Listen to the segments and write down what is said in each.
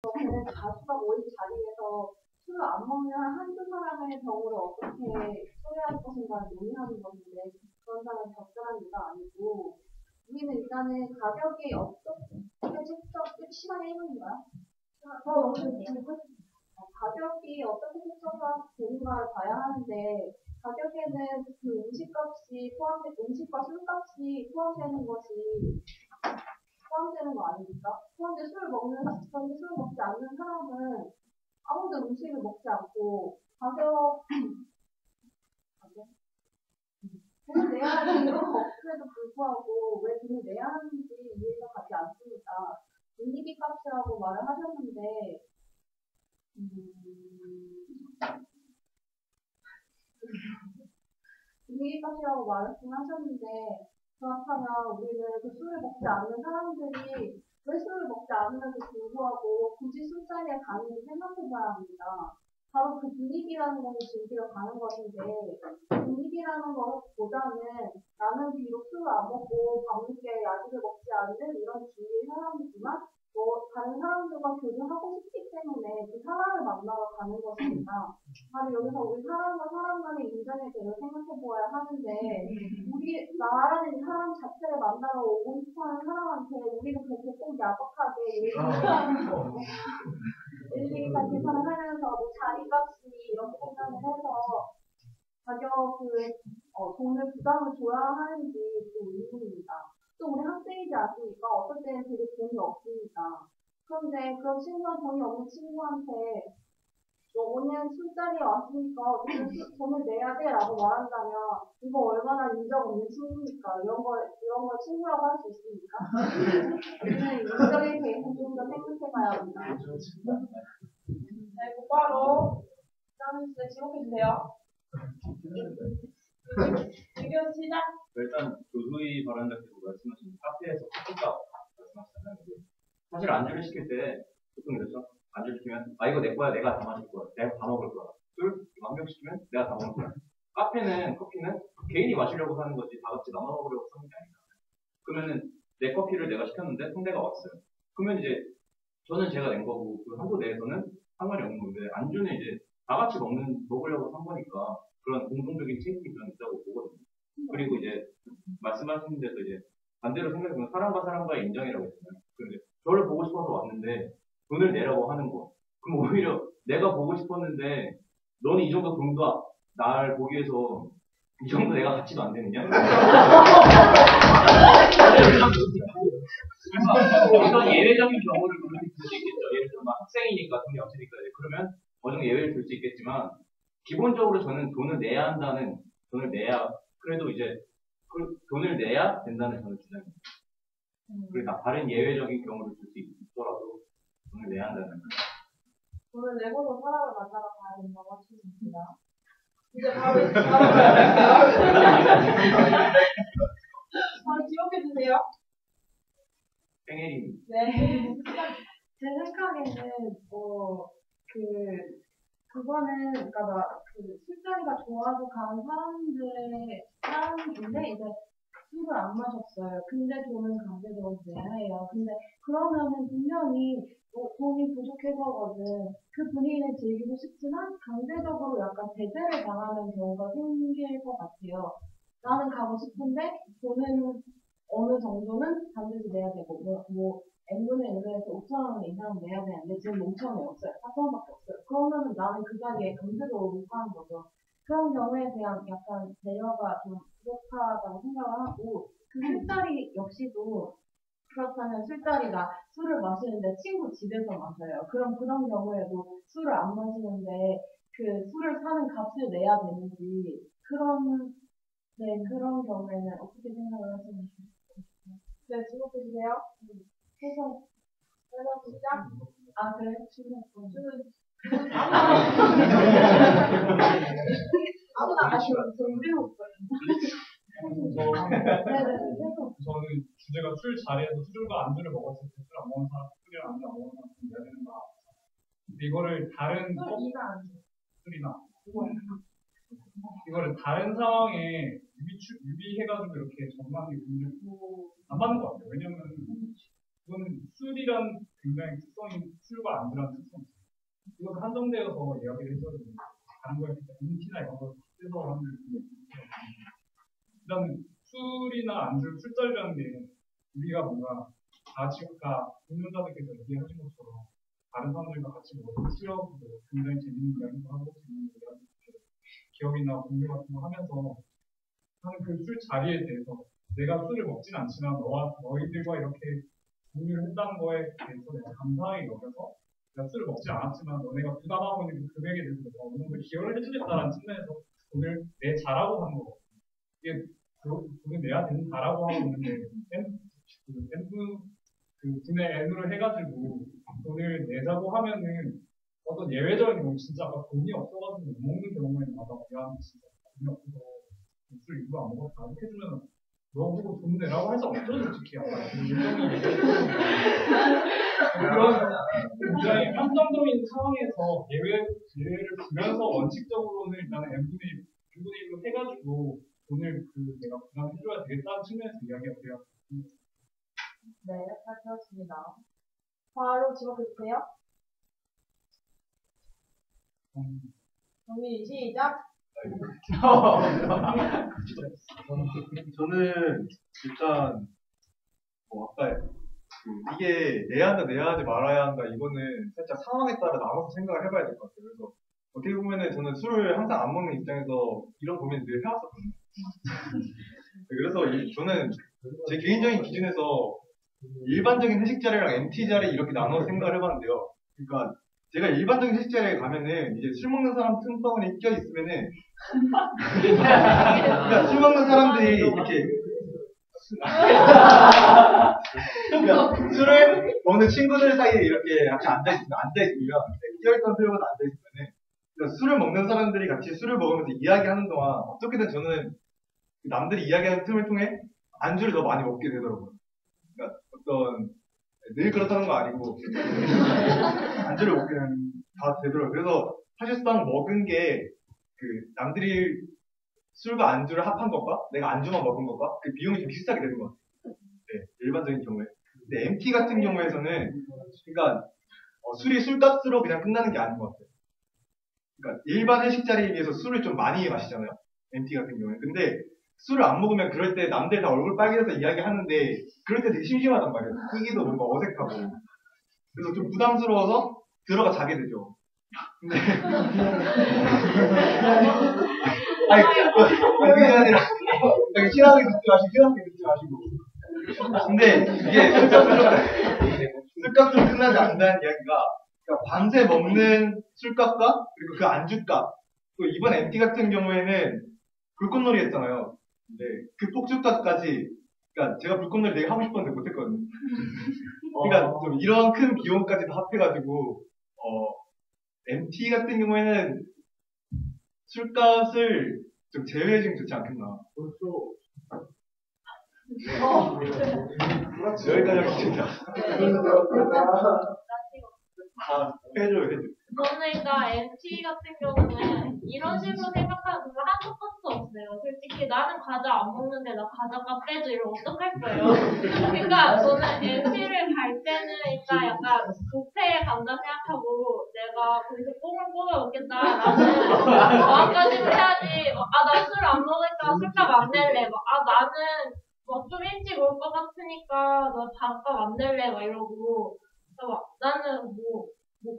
걔네 다수가 모인 자리에서 술을 안 먹는 한두 사람의 경우를 어떻게 처리할 것인가 논의하는 것인데 그런 사람은 적절한 예가 아니고 우리는 일단은 가격이 어떻게 시간이 1분인가요? 가격이 어떻게 책정가 되는가를 봐야 하는데 가격에는 그 음식과 술값이 포함되는 것이 포함되는 거 아닙니까? 그런데 술을 먹지 않는 사람은 아무도 음식을 먹지 않고 돈을 내야 하는 이유가 없음에도 불구하고 왜 돈을 내야 하는지 이해가 가지 않습니다. 분위기 값이라고 말을 하셨는데 분위기 값이라고 말씀하셨는데 그렇다면 우리는 그 술을 먹지 않는 사람들이 왜 술을 먹지 않으면서 불구하고 굳이 술자리에 가는지 생각해봐야 합니다. 바로 그 분위기라는 것을 즐기러 가는 것인데 그 분위기라는 것보다는 나는 비록 술을 안 먹고 밤늦게 야식을 먹지 않는 이런 주위의 사람이지만 다른 사람들과 교류하고 싶기 때문에 그 사람을 만나러 가는 것입니다. 바로 여기서 우리 사람과 사람 간의 인정에 대해 생각해 보아야 하는데 나라는 이 사람 자체를 만나러 오고 싶어하는 사람한테 우리가 그렇게 꼭 야박하게 일일이 계산을 하면서 자리값이 이렇게 계산을 해서 돈을 부담을 줘야 하는지 또 의문입니다. 또 우리 학생이지 않습니까? 어떨 때는 되게 돈이 없습니다. 그런데 그런 친구가 돈이 없는 친구한테 오늘 술자리에 왔으니까 어쨌든 돈을 내야 돼 라고 말한다면 이거 얼마나 인정 없는 친구입니까? 이런 걸 친구라고 할 수 있습니까? 우리는 인정에 대해서 좀 더 생각해봐야 합니다. 네, 곧바로 짱 씨 지목해주세요. 의견 시작. 일단 조소희 발언자께서 말씀하신 카페에서 커피값 말씀하셨잖아요. 사실 안주를 시킬 때 보통 그렇죠. 안주를 시키면 이거 내 거야, 내가 다 마실 거야, 내가 다 먹을 거야. 술 이거 한 병 시키면 내가 다 먹을 거야. 커피는 개인이 마시려고 하는 거지 다 같이 나눠 먹으려고 하는 게 아니다. 그러면은 내 커피를 내가 시켰는데 상대가 왔어요. 그러면 이제 저는 제가 낸 거고 그 한도 내에서는 상관이 없는 건데 안주는 이제 다 같이 먹으려고 산 거니까 그런 공동적인 책임이 저는 있다고 보거든요. 그리고 이제 말씀하신 데서 이제 반대로 생각해보면 사람과 사람과의 인정이라고 했잖아요. 그런데 저를 보고 싶어서 왔는데 돈을 내라고 하는 거. 그럼 오히려 내가 보고 싶었는데 너는 이 정도 돈도 날 보기 위해서 이 정도 내가 가치도 안 되느냐? 이건 예외적인 경우를 그렇게 들 수 있겠죠. 예를 들어 학생이니까 돈이 없으니까 그러면 어느 예외를 들 수 있겠지만 기본적으로 저는 돈을 내야 그래도 이제 그 돈을 내야 된다는 저는 주장입니다. 그러니까 다른 예외적인 경우를 들 수 있더라도 돈을 내야 한다는 거예요. 돈을 내고도 사람을 만나러 가야 된다고 하셨습니다. 이제 바로 지목해주세요. 땡혜림. 네. 제 생각에는 그거는 그러니까 술자리가 좋아서 가는 사람인데 이제 술을 안 마셨어요. 근데 돈은 강제적으로 내야 해요. 근데 그러면은 분명히 돈이 부족해서거든 그 분위기를 즐기고 싶지만 강제적으로 약간 배제를 당하는 경우가 생길 것 같아요. 나는 가고 싶은데 돈은 어느 정도는 반드시 내야 되고 n분의 1로 해서 5,000원 이상 내야 되는데 지금 5,000원이 없어요. 4,000원밖에 없어요. 그러면은 나는 그 자리에 강제적으로 못 가는 거죠. 그런 경우에 대한 약간 배려가 좀 부족하다고 생각을 하고 그 술자리 역시도 그렇다면 술자리가 술을 마시는데 친구 집에서 마셔요. 그럼 그런 경우에도 술을 안 마시는데 그 술을 사는 값을 내야 되는지 그런 경우에는 어떻게 생각을 하시는지. 네, 지목해주세요. 해서 시작. 그래요? 아무나 아쉬워요. 저 우리 저는 주제가 술 자리에서 술과 안주를 먹었을 때 술 안 먹는 사람, 술이랑 안주 안 먹는 사람 내야 되는 거. 근데 이거를 다른 술이나 이거를 다른 상황에 유비해가지고 이렇게 전망이 안 맞는 것 같아요. 왜냐면 이거는 술이란 굉장히 특성이 술과 안주라는 특성이 있어요. 이건 한정되어서 이야기를 해줘야 되는데 다른 거에 MT나 이런 걸 떼서 하는 게 일단 술이나 안주, 술자리라는 게 우리가 뭔가 아까 동료자들께서 얘기하신 것처럼 다른 사람들과 같이 먹어서 술하고 굉장히 재밌는 이야기도 하고 재밌는 이야기도 기억이나 공유 같은 거 하면서 하는 그 술 자리에 대해서 내가 술을 먹진 않지만 너희들과 이렇게 공유를 했다는 거에 대해서 내가 감사하게 여겨서 내가 술을 먹지 않았지만 너네가 부담하고 있는 그 금액에 대해서 내가 어느 정도 기여를 해주겠다는 측면에서 돈을 내자라고 하는 거거든요. 이게 돈을 내야 된다라고 하고 있는데 분의 N으로 해가지고 돈을 내자고 하면은 어떤 예외적인 경우 진짜 아까 돈이 없어가지고 못 먹는 경우에는 아까 미안해 진짜 돈이 없어서 술 일부러 안 먹었다 이렇게 해주면 너 보고 돈 내라고 할 수 없죠 솔직히 약간 일정이 그런 굉장히 한정적인 상황에서 예외를 두면서 원칙적으로는 일단은 N분의 1로 해가지고 돈을 내가 부담해줘야 되겠다는 측면에서 이야기가 돼요. 네, 잘 들었습니다. 바로 지목해주세요. 정민이 시작. 저는 일단 아까 이게 내야 한다 내야 하지 말아야 한다 이거는 살짝 상황에 따라 나눠서 생각을 해봐야 될 것 같아요. 그래서 어떻게 보면은 저는 술을 항상 안 먹는 입장에서 이런 고민을 늘 해왔었거든요. 그래서 저는 제 개인적인 기준에서 일반적인 회식 자리랑 MT 자리 이렇게 나눠서 생각을 해봤는데요. 그러니까 제가 일반적인 회식 자리에 가면은 이제 술 먹는 사람 틈바구니에 껴 있으면은 그러니까 술 먹는 사람들이 이렇게 그러니까 술을 먹는 친구들 사이에 이렇게 같이 앉아있으면 끼어있던 술보다 앉아있으면은 그러니까 술을 먹는 사람들이 같이 술을 먹으면서 이야기하는 동안 어떻게든 저는 남들이 이야기하는 틈을 통해 안주를 더 많이 먹게 되더라고요. 그러니까 늘 그렇다는 거 아니고 안주를 먹게 다 되더라고요. 그래서 사실상 먹은 게 남들이 술과 안주를 합한 것과 내가 안주만 먹은 것과 그 비용이 좀 비슷하게 되는 것 같아요. 네, 일반적인 경우에. 근데 MT 같은 경우에서는 그러니까 술이 술값으로 그냥 끝나는 게 아닌 것 같아요. 그러니까 일반 회식 자리에 비해서 술을 좀 많이 마시잖아요. MT 같은 경우에. 근데 술을 안 먹으면 그럴 때 남들 다 얼굴 빨개져서 이야기하는데 그럴 때 되게 심심하단 말이에요. 끼기도 뭔가 어색하고. 그래서 좀 부담스러워서 들어가 자게 되죠. 근데 그게 아니라 신나게 듣지 마시고 근데 이게 술값으로 끝나지 않는다는 이야기가 그러니까 밤새 먹는 술값과 그리고 그 안주값 또 이번 MT 같은 경우에는 불꽃놀이 했잖아요. 근데 그 폭주값까지 그러니까 제가 불꽃놀이 되게 하고 싶었는데 못했거든요. 그러니까 좀 이런 큰 비용까지 다 합해가지고 MT 같은 경우에는 술값을 좀 제외해주면 좋지 않겠나. 그렇죠. 여기까지 하겠습니다. 해줘요. 저는 일단 MT 같은 경우는 이런 식으로 생각하는 분은 한도 끝도 없어요. 솔직히 나는 과자 안 먹는데 나 과자값 빼줘 이러면 어떡할 거예요? 그러니까 저는 MT를 갈 때는 일단 약간 뷔페에 간다 생각하고 내가 거기서 뽕을 뽑아 먹겠다 라는 마음가짐을 해야지. 나 술 안 먹으니까 술값 안 낼래. 나는 좀 일찍 올 것 같으니까 나 밥값 안 낼래 막 이러고 나는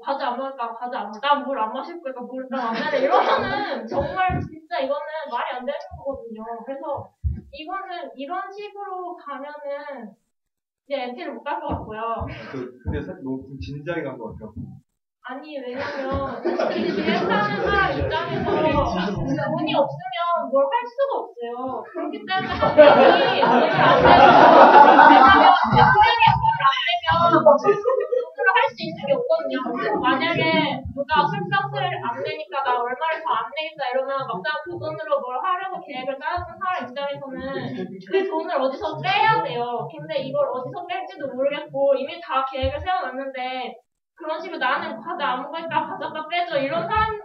과자 안 먹을까 과자 안 먹을까 난 물 안 마실 거니까 물 안 낼래 이러면은 정말 진짜 이거는 말이 안 되는 거거든요. 그래서 이거는 이런 식으로 가면은 이제 MT를 못 갈 것 같고요. 근데 사실 너무 진지하게 간 것 같아요. 아니 왜냐면 솔직히 비행하는 사람 입장에서 돈이 없으면 뭘 할 수가 없어요. 그렇기 때문에 한 명이 돈을 안 내면 왜냐면 한 명이 돈을 안 내면 돈으로 할 수 있는 게 없거든요. 만약에 누가 술값을 안 내니까 나 얼마를 더 안 내겠다 이러면 막상 그 돈으로 뭘 하려고 계획을 짜는 사람 입장에서는 그 돈을 어디서 빼야 돼요. 근데 이걸 어디서 뺄지도 모르겠고 이미 다 계획을 세워놨는데 그 그런 식으로 나는 과자 안 먹으니까 과자값 빼줘 이런 사람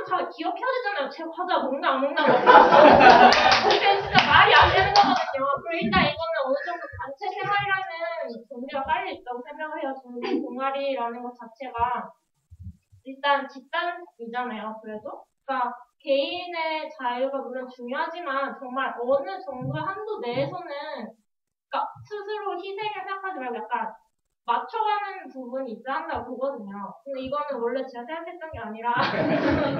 다 기억해야 되잖아요. 제 과자 먹나 안 먹나 근데 진짜 말이 안 되는 거거든요. 그리고 일단 이거는 어느 정도 단체 생활이라는 전제가 깔려 있다고 생각을 해요. 저는 동아리라는 것 자체가 일단 집단이잖아요. 그래도 그러니까 개인의 자유가 물론 중요하지만 정말 어느 정도의 한도 내에서는 그러니까 스스로 희생을 생각하지 말고 약간 맞춰가는 부분이 있어야 한다고 보거든요. 근데 이거는 원래 제가 생각했던 게 아니라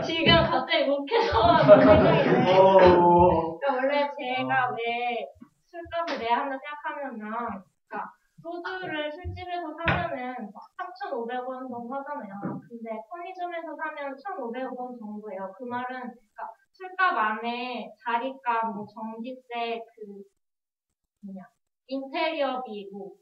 지금 갑자기 욱해서 생각이네. 그러니까 원래 제가 왜 술값을 내야 한다 생각하면은 그러니까 소주를 술집에서 사면은 3,500원 정도 하잖아요. 근데 편의점에서 사면 1,500원 정도예요. 그 말은 그러니까 술값 안에 자리값, 뭐 전기세, 인테리어비, 뭐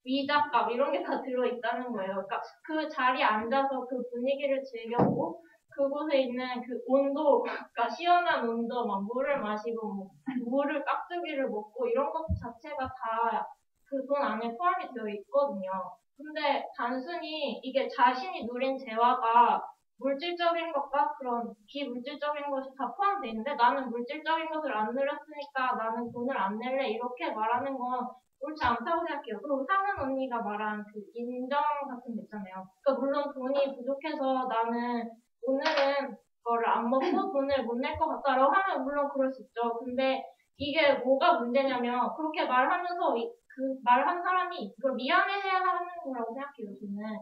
위자값 이런 게 다 들어있다는 거예요. 그러니까 그 자리에 앉아서 그 분위기를 즐겨보고 그곳에 있는 그 온도, 그러니까 시원한 온도, 막 물을 마시고 뭐 물을 깍두기를 먹고 이런 것 자체가 다 그 돈 안에 포함이 되어 있거든요. 근데 단순히 이게 자신이 누린 재화가 물질적인 것과 그런 비물질적인 것이 다 포함되어 있는데 나는 물질적인 것을 안 누렸으니까 나는 돈을 안 낼래 이렇게 말하는 건 옳지 않다고 생각해요. 그리고 상은 언니가 말한 그 인정 같은 거 있잖아요. 그러니까 물론 돈이 부족해서 나는 오늘은 그거를 안 먹고 돈을 못 낼 것 같다라고 하면 물론 그럴 수 있죠. 근데 이게 뭐가 문제냐면 그렇게 말하면서 그 말한 사람이 이걸 미안해해야 하는 거라고 생각해요. 저는.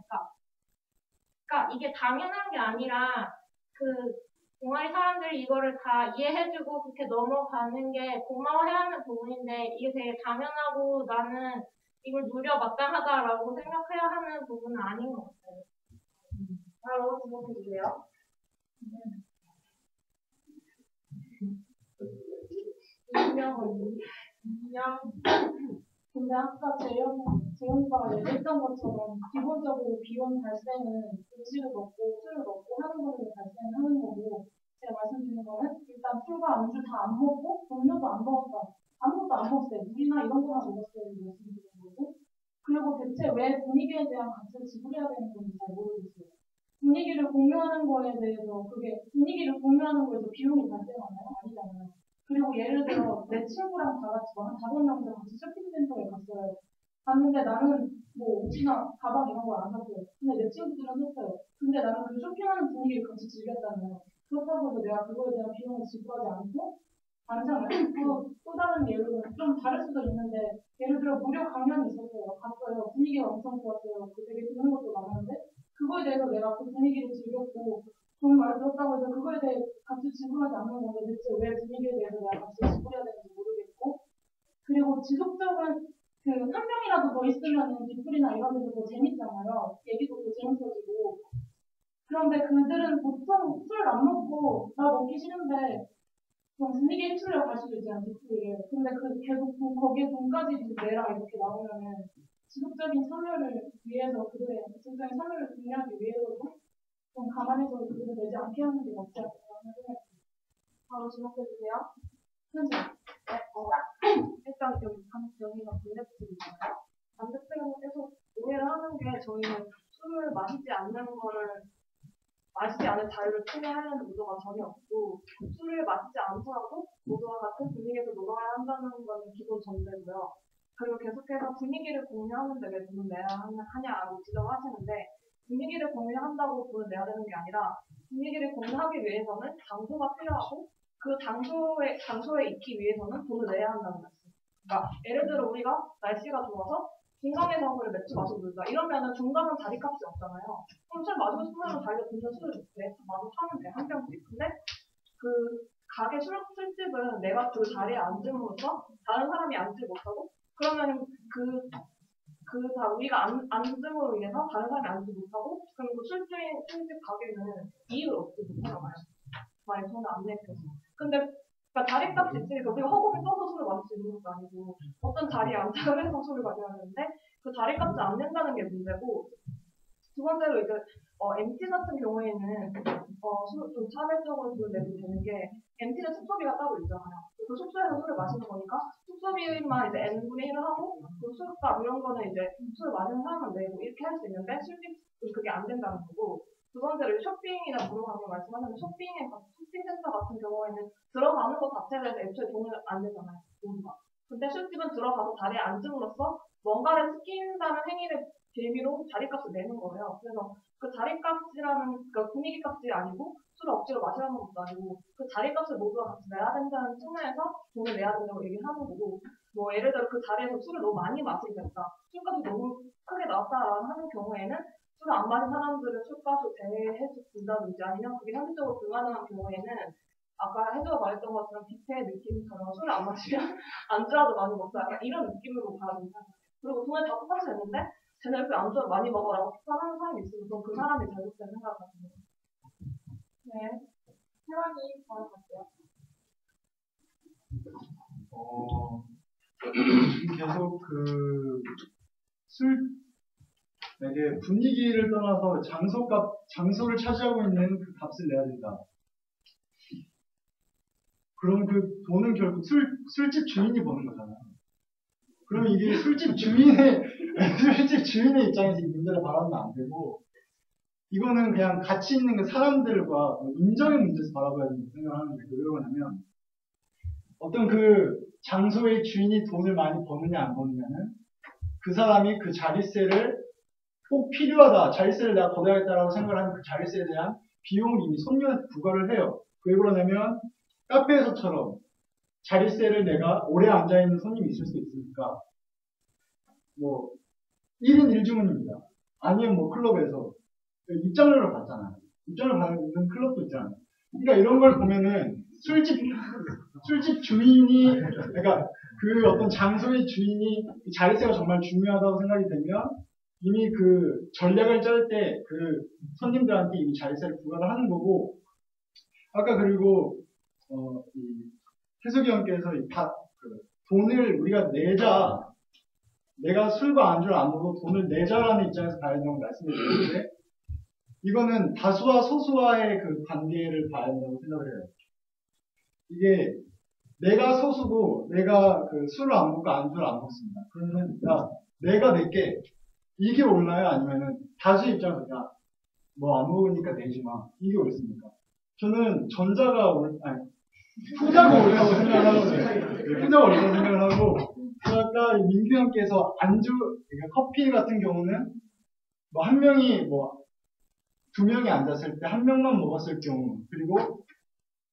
그러니까 이게 당연한 게 아니라 그 동아리 사람들이 이거를 다 이해해주고 그렇게 넘어가는 게 고마워해야 하는 부분인데 이게 되게 당연하고 나는 이걸 누려 마땅하다라고 생각해야 하는 부분은 아닌 것 같아요. 바로 주목해주세요. 그냥 근데 아까 재영이가 얘기했던 것처럼 기본적으로 비용 발생은 음식을 먹고 술을 먹고 하는 것으로 발생하는 거고 제가 말씀드린 거는 일단 술과 안주 다 안 먹고 음료도 안 먹었다. 아무것도 안 먹었어요. 물이나 이런 거만 먹었어요. 말씀드린 거고 그리고 대체 왜 분위기에 대한 값을 지불해야 되는 건지 잘 모르겠어요. 분위기를 공유하는 거에 대해서 그게 분위기를 공유하는 거에서 비용이 발생하나요? 아니잖아요. 그리고 예를 들어 내 친구랑 다 같이 한 5명이서 같이 쇼핑센터에 갔어요. 갔는데 나는 뭐 옷이나 가방 이런 걸 안 샀어요. 근데 내 친구들은 샀어요. 근데 나는 그 쇼핑하는 분위기를 같이 즐겼잖아요. 그렇다고 해서 내가 그거에 대한 비용을 지불하지 않잖아요. 또 다른 예로는 좀 다를 수도 있는데 예를 들어 무료 강연이 있었어요. 갔어요. 분위기가 엄청 좋았어요. 그 되게 듣는 것도 많았는데 그거에 대해서 내가 그 분위기를 즐겼고 좋은 말을 들었다고 해서 그거에 대해 값을 지불하지 않는 건데 대체 왜 분위기에 대해서 내가 값을 지불해야 되는지 모르겠고 그리고 지속적인 그 한 명이라도 더 있으면 뒷풀이나 이런 데서 더 재밌잖아요. 얘기도 더 재밌어지고 그런데 그들은 보통 술을 안 먹고 나 먹기 싫은데 좀 분위기에 휩쓸려 갈 수도 있잖아요. 뒷풀이를. 근데 계속 거기에 돈까지 내라 이렇게 나오면은 지속적인 참여를 위해서 그들의 지속적인 참여를 독려하기 위해서도 좀 감안해서 그들을 내지 않게 하는 게 맞지 않을까 하는 생각이 듭니다. 바로 주목해주세요. 현재 일단 여기가 반대쪽이잖아요. 반대쪽은 계속 오해를 하는 게 저희는 술을 마시지 않는 거를 마시지 않을 자유를 침해하려는 의도가 전혀 없고 술을 마시지 않더라도 모두와 같은 분위기에서 놀아야 한다는 건 기본 전제고요. 그리고 계속해서 분위기를 공유하는데 왜 돈을 내야 하냐고 지적하시는데 분위기를 공유한다고 돈을 내야 되는 게 아니라 분위기를 공유하기 위해서는 장소가 필요하고 그 장소에 있기 위해서는 돈을 내야 한다는 말씀. 그러니까 예를 들어 우리가 날씨가 좋아서 중간에서 그래 맥주 마시고 놀자 이러면은 중간은 자리값이 없잖아요. 그럼 술 마시고 싶으면 자기가 돈을 술을 줄게 마저 사면 돼 한 병씩. 근데 그 가게 술집은 내가 그 자리에 앉음으로써 다른 사람이 앉지 못하고 그러면 우리가 앉음으로 인해서 다른 사람이 앉지 못하고 그리고 술집 가게는 이익을 얻지 못하잖아요. 만약 저는 안 내켜서. 근데 그러니까 자리값이 있으니까 우리가 허공에 떠서 술을 마실 수 있는 것도 아니고 어떤 자리에 앉아서 해서 술을 마셔야 되는데 그 자리값이 안 낸다는 게 문제고 두 번째로 이제 MT 같은 경우에는 좀 차별적으로 돈을 내도 되는 게 MT는 숙소비가 따로 있잖아요. 그 그 숙소에서 술을 마시는 거니까 숙소 비용만 이제 n분의 1을 하고 그 술값 이런 거는 이제 술을 마시는 사람은 내고 이렇게 할 수 있는데 술집은 그게 안 된다는 거고 두 번째로 쇼핑이나 물어가는 거 말씀하셨는데 쇼핑센터 같은 경우에는 들어가는 것 자체에 대해서 애초에 돈을 안 내잖아요. 모두가. 근데 술집은 들어가서 자리에 앉음으로써 뭔가를 시킨다는 행위를 빌미로 자리값을 내는 거예요. 그래서 그 자리값이라는 그 분위기 값이 아니고 술을 억지로 마시라는 것도 아니고 그 자리값을 모두가 같이 내야 된다는 측면에서 돈을 내야 된다고 얘기하는 거고 뭐 예를 들어 그 자리에서 술을 너무 많이 마시게 됐다. 술값이 너무 크게 나왔다라는 하는 경우에는 술을 안 마신 사람들은 술값을 제해해 준다든지 아니면 그게 현실적으로 불가능한 경우에는 아까 혜주가 말했던 것처럼 뷔페 느낌처럼 술을 안 마시면 안주라도 많이 먹자 이런 느낌으로 가야 된다. 그리고 돈을 다 똑같이 냈는데 쟤네 왜 안주를 많이 먹어라고 하는 사람이 있으면 그건 그 사람이 잘못된 생각을 가지고 네. 태환이 바로 갈게요. 계속 이게 분위기를 떠나서 장소를 차지하고 있는 그 값을 내야 된다. 그럼 그 돈은 결국 술집 주인이 버는 거잖아요. 그럼 이게 술집 주인의 입장에서 이 문제를 바라보면 안 되고, 이거는 그냥 같이 있는 그 사람들과 인정의 문제에서 바라봐야 된다고 생각하는데, 왜 그러냐면, 어떤 그 장소의 주인이 돈을 많이 버느냐 안 버느냐는 그 사람이 그 자릿세를 꼭 필요하다, 자릿세를 내가 걷어야겠다라고 생각하는 그 자릿세에 대한 비용을 이미 손님한테 부과를 해요. 왜 그러냐면 카페에서처럼 자릿세를 내가 오래 앉아있는 손님이 있을 수 있으니까 뭐 1인 1주문입니다. 아니면 뭐 클럽에서 입장료를 받잖아요. 입장료를 받는 클럽도 있잖아요. 그러니까 이런 걸 보면은 술집 주인이, 그러니까 그 어떤 장소의 주인이 자릿세가 정말 중요하다고 생각이 되면 이미 그 전략을 짤 때 그 손님들한테 이미 자릿세를 부과를 하는 거고, 아까 그리고 태석이 형께서 돈을 우리가 내자, 내가 술과 안주를 안 먹어도 돈을 내자라는 입장에서 봐야 된다고 말씀을 드렸는데, 이거는 다수와 소수와의 그 관계를 봐야 된다고 생각을 해요. 이게 내가 소수고 내가 그 술을 안 먹고 안주를 안 먹습니다. 그러면 내가 낼게, 이게 옳나요? 아니면은 다수 입장에서 뭐 안 먹으니까 내지 마, 이게 옳습니까? 저는 후자가 옳다고 생각을 하거든요. 후자가 옳다고 생각을 하고, 아까 민규 형께서 안주, 그러니까 커피 같은 경우는 뭐 한 명이 뭐 두 명이 앉았을 때 한 명만 먹었을 경우, 그리고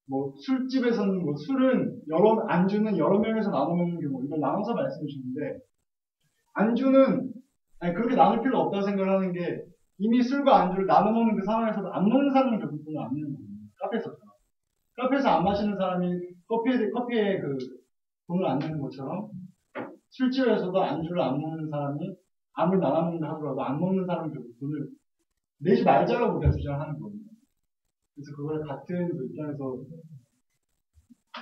뭐 술집에서는 뭐 안주는 여러 명에서 나눠 먹는 경우, 이걸 나눠서 말씀해 주시는데, 안주는 그렇게 나눌 필요 없다고 생각을 하는 게, 이미 술과 안주를 나눠 먹는 그 상황에서도 안 먹는 사람은 결국 돈을 안 내는 거예요. 카페에서 안 마시는 사람이 커피에 그 돈을 안 내는 것처럼, 술집에서도 안주를 안 먹는 사람이 아무리 나눠 먹는다 하더라도 안 먹는 사람은 결국 돈을 내지 말자라고 우리가 주장하는 거거든요. 그래서 그걸 같은 그 입장에서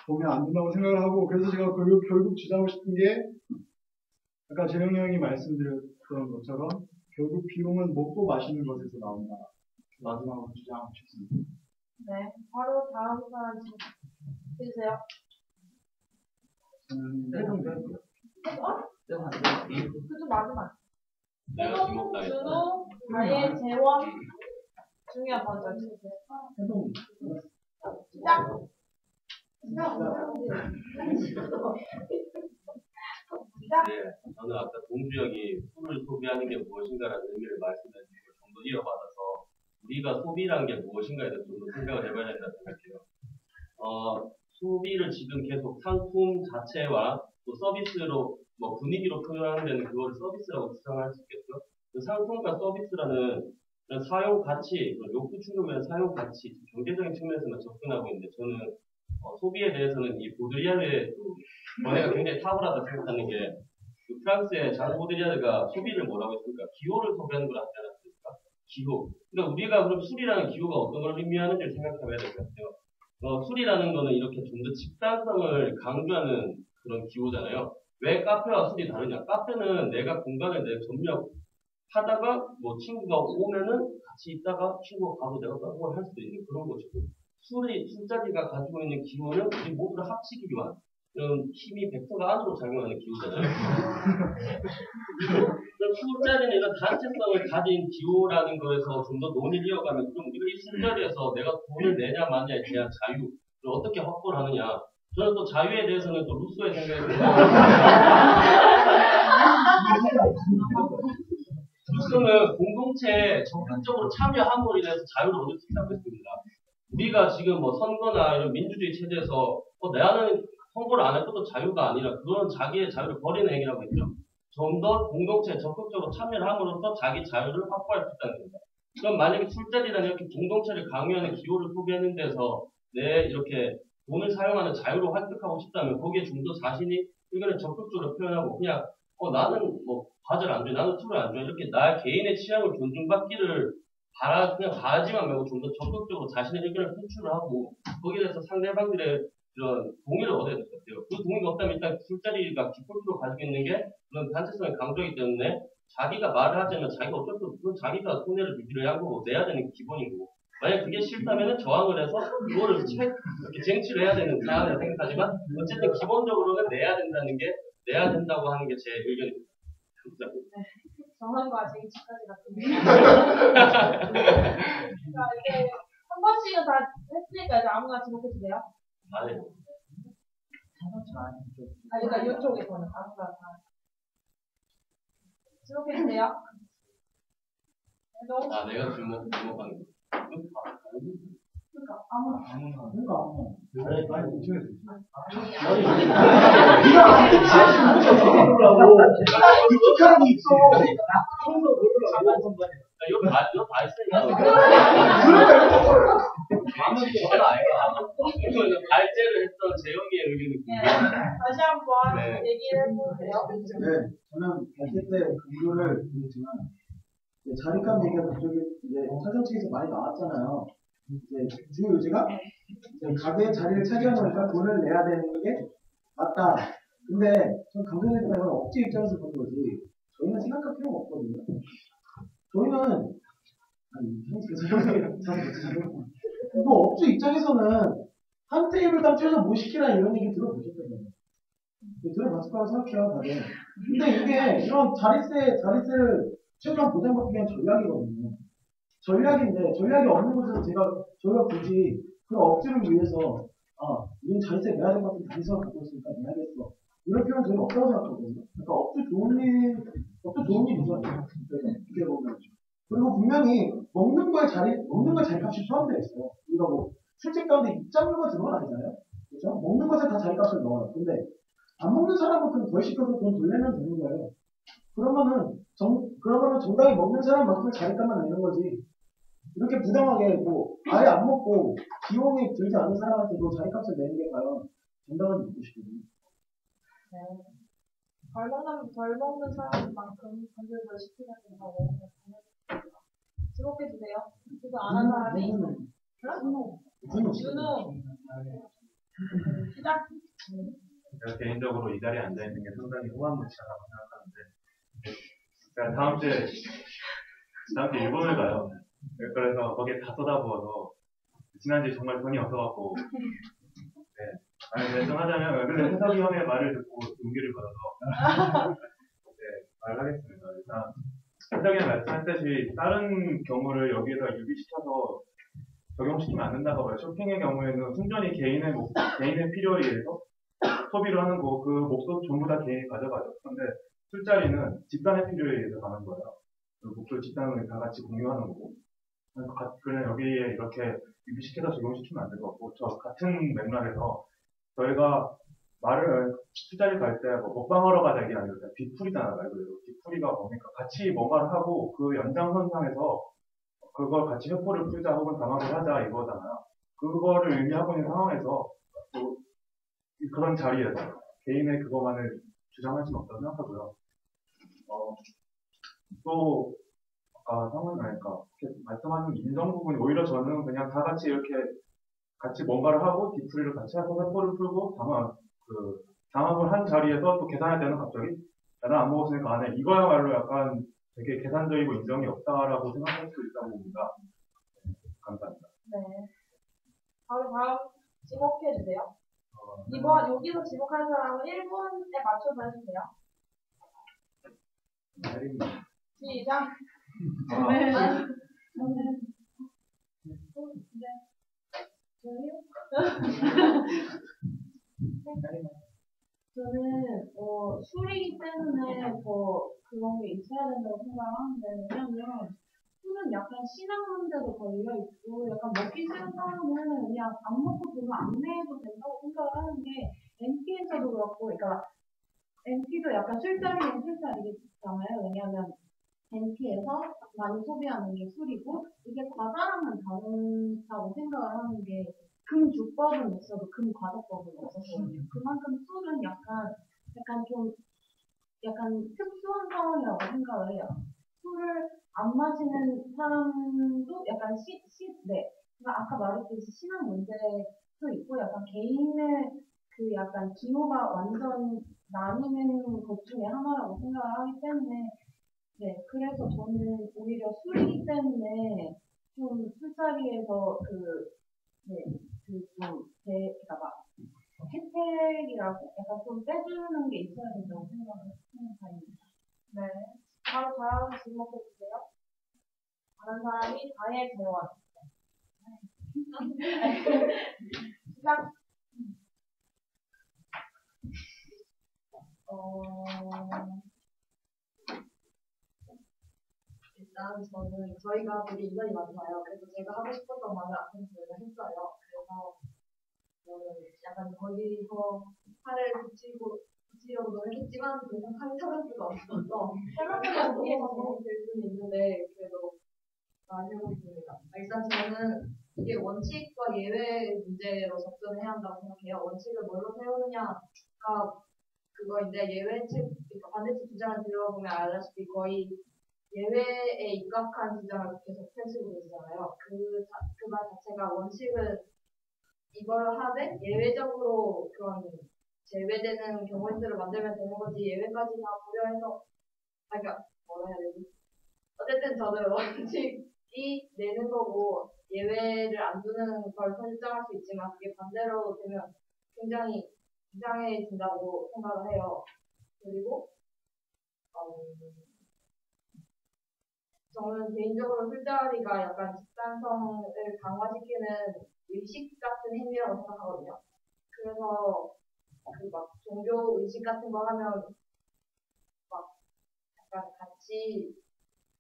보면 안 된다고 생각을 하고, 그래서 제가 결국 주장하고 싶은 게, 아까 재영이 형이 말씀드렸던 것처럼 결국 비용은 먹고 마시는 것에서 나온다. 마지막으로 주장하고 싶습니다. 네, 바로 다음 사람 주세요. 그좀 마지막. 내가 주목당했다. 준호, 아예 재원, 중요한 먼저 주세요. 시작. 네, 저는 아까 동주 형이 술을 소비하는 게 무엇인가라는 의미를 말씀해 주신 걸 좀 더 이어받아서 우리가 소비란 게 무엇인가에 대해서 좀 더 생각을 해봐야 된다고 생각해요. 소비를 지금 계속 상품 자체와 또 서비스로 뭐 분위기로 표현하는 데는 그걸 서비스라고 추정할 수 있겠죠. 그 상품과 서비스라는 사용 가치, 욕구 충족에 사용 가치, 경제적인 측면에서만 접근하고 있는데, 저는 소비에 대해서는 이 보드리아르의 번외가 굉장히 탁월하다 생각하는 게, 그 프랑스의 장 보드리아르가 소비를 뭐라고 했습니까? 기호를 소비하는 걸 하지 않았습니까? 기호. 그러니까 우리가 그럼 술이라는 기호가 어떤 걸 의미하는지를 생각해봐야 될 것 같아요. 술이라는 거는 이렇게 좀 더 집단성을 강조하는 그런 기호잖아요. 왜 카페와 술이 다르냐? 카페는 내가 공간을 점유하다가 뭐 친구가 오면은 같이 있다가 친구가 가도 내가 다른 걸 할 수도 있는 그런 것이고, 술자리가 가지고 있는 기호는 우리 모두를 합치기 위한 이런 힘이 벡터가 안으로 작용하는 기호잖아요. 술자리는 이런 단체성을 가진 기호라는 거에서 좀 더 논의를 이어가면 그럼 우리가 이 술자리에서 내가 돈을 내냐 마냐에 대한 자유를 어떻게 확보를 하느냐. 저는 또 자유에 대해서는 또 루소의 생각을 루소는 공동체에 적극적으로 참여함으로 인해서 자유를 얻을 수 있다고 했습니다. 우리가 지금 뭐 선거나 이런 민주주의 체제에서 나는 선거를 안 할 것도 자유가 아니라 그거는 자기의 자유를 버리는 행위라고 했죠. 좀 더 공동체에 적극적으로 참여를 함으로써 자기 자유를 확보할 수 있다는 겁니다. 그럼 만약에 술자리라는 이렇게 공동체를 강요하는 기호를 소비하는 데서 내 이렇게 돈을 사용하는 자유로 획득하고 싶다면 거기에 좀 더 자신이 의견을 적극적으로 표현하고 그냥 나는 뭐 과자를 안 좋아해, 나는 술을 안 좋아해 이렇게 나 개인의 취향을 존중받기를 그냥 바라지만 말고 좀 더 적극적으로 자신의 의견을 표출을 하고 거기에 대해서 상대방들의 그런 동의를 얻어야 될 것 같아요. 그 동의가 없다면 일단 술자리가 디폴트로 가지고 있는 게 그런 단체성의 강조이기 때문에 자기가 말을 하지 않으면 자기가 어쩔 수 없고 자기가 손해를 주기로 한 거고 내야 되는 게 기본이고 만약 그게 싫다면 저항을 해서 그거를 이렇게 쟁취를 해야 되는 사안이라고 생각하지만 어쨌든 기본적으로는 내야 된다고 하는 게 제 의견입니다. 정한과 쟁취까지 같은데. 그러니까 이게 한 번씩은 다 했으니까 이제 아무나 지목해도 돼요? 네. 그러니까 이쪽에서는 아무나 다 지목해도 돼요? 내가 주목하는 거. 그러니까 아무나. 아니, 이쪽에서. 이거 다 했으니까. 발제를 했던 재영이의 의견이 다시 한번 네. 얘기를 해보세요. 네, 저는 발제 때 근거를 드리지만 자립감 얘기가 그쪽에 이제 사전 측에서 많이 나왔잖아요. 이제 주 요지가 이제 가게의 자리를 차지하니까 돈을 내야 되는 게 맞다. 근데 전 강조해서 이건 업체 입장에서 보는 거지. 저희는 생각할 필요가 없거든요. 저희는 이거 업주 입장에서는 한 테이블당 최소 뭐 시키라 이런 얘기 들어보셨을 거예요. 들어봤을 거라고 생각해요, 다들. 근데 이게 이런 자릿세를 최소한 보장받기 위한 전략이거든요. 전략인데, 전략이 없는 곳에서 저희가 굳이 그 업주를 위해서, 우리는 자릿세 내야 될 것 같은 단서가 갖고 있으니까 내야겠어. 이런 표현 저희가 없다고 생각하거든요. 그러니까 업주 좋은 일이죠. 이렇게 보면. 그리고 분명히 먹는 거에 자리값이 포함되어 있어요. 우리가 뭐, 술집 가운데 입장료가 들어가 아니잖아요. 그죠? 먹는 것에 다 자리값을 넣어요. 근데, 안 먹는 사람은 그럼 더 시켜서 돈 돌려면 되는 거예요. 그러면은 정당히 먹는 사람만큼 자리값만 내는 거지. 이렇게 부당하게 아예 안 먹고 비용이 들지 않은 사람한테도 자리값을 내는 게 과연 정당한 뜻이거든요. 네. 덜 먹는 사람만큼 관절을 시키는 거고 지목해 주세요. 그거 안 한 사람이 준우 시작. 제가 개인적으로 이 자리에 앉아있는 게 상당히 호감무치하다고 생각하는데, 다음 주에 일본을 가요. 그래서 거기에 다 쏟아부어서, 지난주에 정말 돈이 없어갖고, 결정하자면, 근데 해석위원의 말을 듣고 용기를 받아서, 말을 하겠습니다. 일단, 해석위원 말씀하셨듯이, 다른 경우를 여기에서 유비시켜서 적용시키면 안 된다고 봐요. 쇼핑의 경우에는 순전히 개인의 필요에 의해서 소비를 하는 거, 그 몫도 전부 다 개인이 가져가죠. 그런데 술자리는 집단의 필요에 의해서 가는 거예요. 그 몫을 집단을 다 같이 공유하는 거고. 그냥 여기에 이렇게 유비시켜서 적용시키면 안 될 것 같고, 저 같은 맥락에서 저희가 술자리 갈 때 먹방하러 가자 이게 아니라 뒷풀이잖아요, 말 그대로. 뒷풀이가 뭡니까? 같이 뭔가를 하고 그 연장선상에서 그걸 같이 회포를 풀자 혹은 담합을 하자 이거잖아요. 그거를 의미하고 있는 상황에서 또 그런 자리에서 개인의 그것만을 주장할 수는 없다고 생각하고요. 또 아까 말씀하신 인정 부분이 오히려 저는 그냥 다 같이 이렇게 같이 뭔가를 하고 뒷풀이를 같이 하고 회포를 풀고 담합을 한 자리에서 또 계산할 때는 갑자기 나 안 먹었으니까 안 해. 이거야말로 약간 되게 계산적이고 인정이 없다라고 생각할 수 있다고 봅니다. 감사합니다. 네. 바로 다음 지목해 주세요. 이번 여기서 지목한 사람은 1분에 맞춰서 해주세요. 시작. 저는 술이기 때문에 더 그런 게 있어야 된다고 생각하는데 왜냐면 술은 약간 신앙 문제도 걸려 있고 약간 먹기 싫은 사람은 그냥 안 먹고 돈을 안 내도 된다고 생각을 하는 게 MT에서도 그렇고 그러니까 MT도 약간 술자리는 술자리잖아요. 왜냐면 MT에서 많이 소비하는 게 술이고 이게 과자랑은 다르다고 생각을 하는 게 금주법은 있어도 금과자법은 없었거든요. 그만큼 술은 약간 좀 약간 특수한 상황이라고 생각을 해요. 술을 안 마시는 사람도 약간 그러니까 아까 말했듯이 신앙 문제도 있고 약간 개인의 그 약간 기호가 완전 나뉘는 것 중에 하나라고 생각을 하기 때문에 네, 그래서 저는 오히려 술이기 때문에 좀 술자리에서 그러니까 막 혜택이라고 약간 좀 빼주는 게 있어야 된다고 생각을 하는 사람입니다. 네. 바로 다음 지목해 주세요. 다른 사람이 다의 재원. 시작. 일단 저희가 되게 인원이 많아요. 그래서 제가 하고 싶었던 말을 앞에서 저희가 했어요. 그래서 약간 거기서 팔을 붙이려고 노력했지만 더 이상 팔을 찾을 수가 없어서 샐러드가 너무 될 수는 있는데 그래도 말해보겠습니다. 일단 저는 이게 원칙과 예외 문제로 접근해야 한다고 생각해요. 원칙을 뭘로 세우느냐가 그거인데 그러니까 반대쪽 주장을 들어보면 알다시피 거의 예외에 입각한 주장을 계속 펼치고 계시잖아요. 그 말 자체가 원칙은 이걸 하되 예외적으로 그런 제외되는 경우의 수를 만들면 되는 거지 예외까지 다 고려해서 그러니까 뭐라 해야 되지? 어쨌든 저는 원칙이 내는 거고 예외를 안 두는 걸 설정할 수 있지만 그게 반대로 되면 굉장히 이상해진다고 생각을 해요. 그리고 저는 개인적으로 술자리가 약간 집단성을 강화시키는 의식 같은 행위라고 생각하거든요. 그래서 그 막 종교 의식 같은 거 하면 막 약간 같이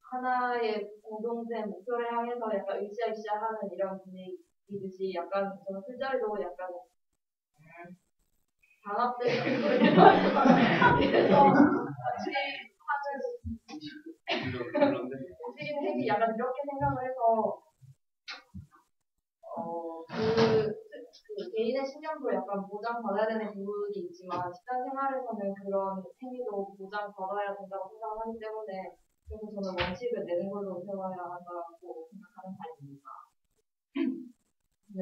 하나의 공동된 목표를 향해서 약간 으쌰으쌰 하는 이런 분위기듯이 약간 저는 술자리도 약간 단합되는 그래서 같이 하는 움직이는 행위 약간 이렇게 생각을 해서 그 개인의 신념도 약간 보장받아야 되는 부분이 있지만 집단 생활에서는 그런 행위도 보장받아야 된다고 생각하기 때문에 그래서 저는 원칙을 내는 걸로 세워야 한다고 생각하는 타입입니다. 네.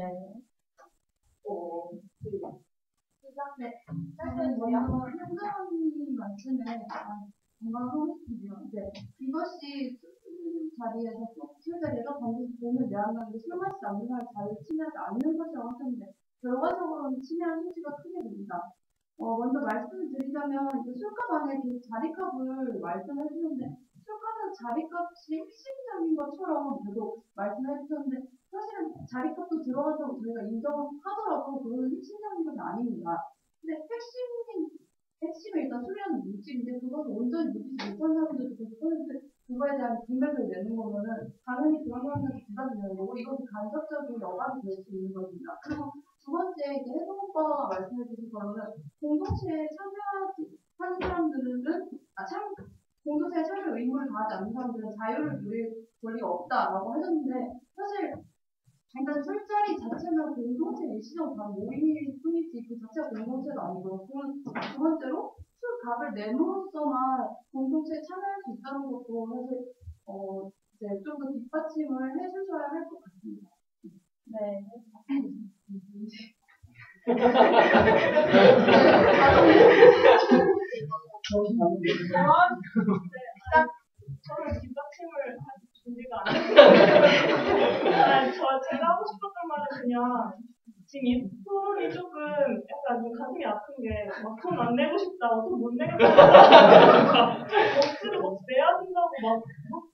그리고 네. 사실 현정언니 말씀에 공감하고 싶은데요. 이것이 자리에서 술자리에서 반드시 돈을 내야 한다는 게 술 마시지 않는 사람을 자유를 침해하지 않는 것이라고 하셨는데 결과적으로는 침해한 소지가 크게 됩니다. 먼저 말씀을 드리자면 술값 안에 그 자리값을 말씀해 주셨는데 술값은 자리값이 핵심적인 것처럼 계속 말씀해 주셨는데 사실은 자리값도 들어간다고 저희가 인정하더라도 그거는 핵심적인 것이 아닙니다. 근데 핵심이 일단 술이라는 물질인데 그것을 온전히 느끼지 못한 사람들도 계속 그거에 대한 금액을 내는 거면은 당연히 그런 사람들한테 부담이 되는 거고 이것은 간접적인 여감이 될 수 있는 것입니다. 그리고 두 번째 이제 혜성 오빠가 말씀해 주신 거는 공동체에 참여하지 하는 사람들은 공동체에 참여 의무를 다하지 않는 사람들은 자유를 누릴 권리가 없다라고 하셨는데 사실 일단 술자리 자체는 공동체 일시적 단 모임일 뿐이지 그 자체가 공동체도 아니고 두 번째로 술값을 내놓으로써만 공동체에 참여할 수 있다는 것도 사실 이제 좀 더 뒷받침을 해주셔야 할 것 같습니다. 네. 저는 뒷받침을 할 준비가 안 됐어요. 제가 하고 싶었던 말은 그냥 지금 이 토론이 조금 약간 좀 가슴이 아픈 게 막 돈 안 내고 싶다, 돈 못 내겠다, 억지로 막 내야 된다고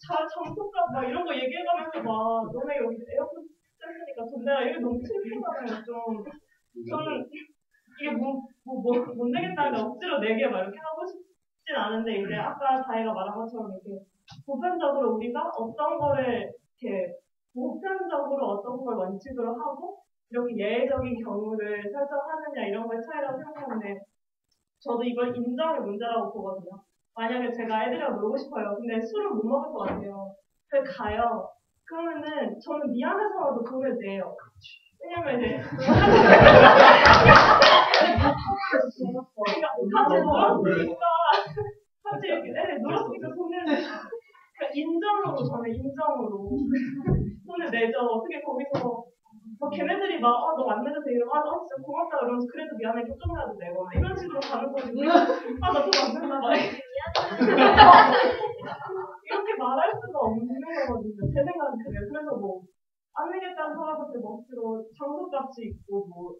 잘 장소값 막 이런 거 얘기해가면서 막 너네 여기 에어컨 쬐으니까 돈 내라 이게 너무 슬프잖아요. 좀 저는 이게 못 내겠다니까 억지로 내게 막 이렇게 하고 싶진 않은데 이제 아까 자기가 말한 것처럼 이렇게 보편적으로 우리가 어떤 거를 이렇게 보편적으로 어떤 걸 원칙으로 하고 이렇게 예외적인 경우를 설정하느냐 이런 거의 차이라고 생각하는데 저도 이걸 인정의 문제라고 보거든요. 만약에 제가 애들이랑 놀고 싶어요. 근데 술을 못 먹을 것 같아요. 그래서 가요. 그러면은 저는 미안해서라도 돈을 내요. 왜냐면 이제 같이 놀았으니까 같이 이렇게 놀았으니까 돈을 그러니까 인정으로 저는 인정으로 돈을 내죠. 어떻게 거기서 걔네들이 막 너 안 내도 돼 이러면 진짜 고맙다 이러면서 그래도 미안해 조금이라도 내거나 이런 식으로 가는 거지. 나 돈 안 낸다 막 이렇게 말할 수가 없는 거거든요. 제 생각은 그래요. 그래서 안 내겠다는 사람한테 억지로 장소값이 있고